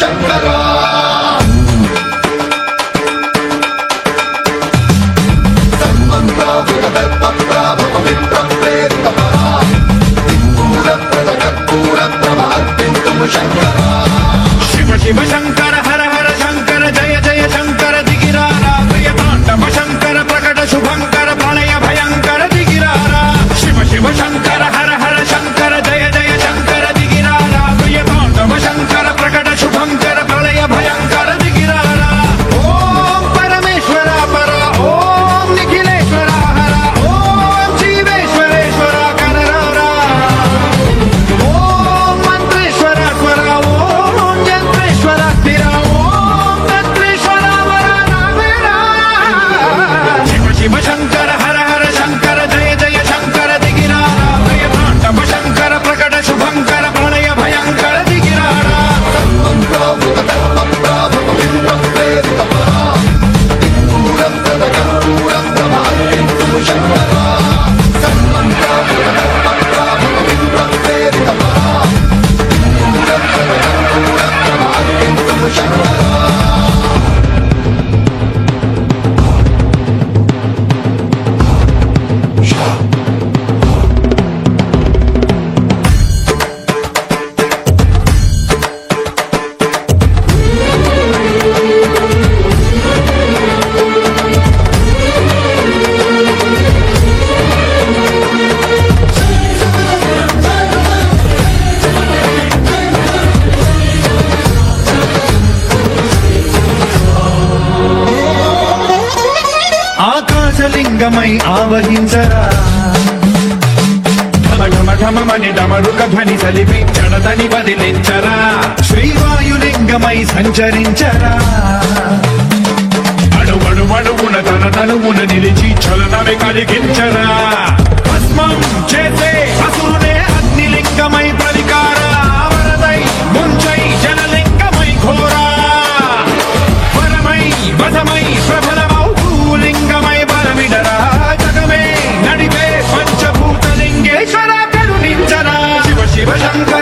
శంకరా శివ శివ శంకర హర హర శంకర జయ జయ శంకర దిగిరారా ప్రియ తాండవ శంకర ప్రకట శుభంకర ప్రళయ భయంకర దిగిరారా శివ శివ శంకర హర హర శంకర జయ జయ శంకర దిగిరారా ప్రియ తాండవ శంకర ప్రకట శుభంకర ప్రళయ భయంకర దిగిరారా ఓం పరమేశ్వర పర ఓం నిఖిలేశ్వర హర ఓం జీవేశ్వరేశ్వర కనరారా ఓం మంత్రేశ్వర స్వర ఓం యంత్రేశ్వర స్థిర ఓం తంత్రేశ్వర వర నావేరా శివ శివ శంకర హర హర శంకర జయ జయ శంకర దిగిరారా ప్రియ తాండవ శంకర ప్రకట శుభంకర ప్రళయ భయంకర దిగిరారా ఆకాశలింగమై ఆవహించరా ఢమఢమఢమని డమరుక ధ్వని సలిపి జడదని వదిలించరా శ్రీవాయులింగమై సంచరించరా అడుగడుగడుగున తన తనువున నిలిచి చలనమే కలిగించరా భస్మం చేసే అసురునే అగ్నిలింగమై ప్రవికారా వరదై ముంచై జనలింగమై ఘోరా వరమై వసమై ప్రబలమౌ భూలింగమై బలమిడరా జగమే నడిపే పంచభూతలింగేశ్వర కరుణించరా శివ శివ శంకర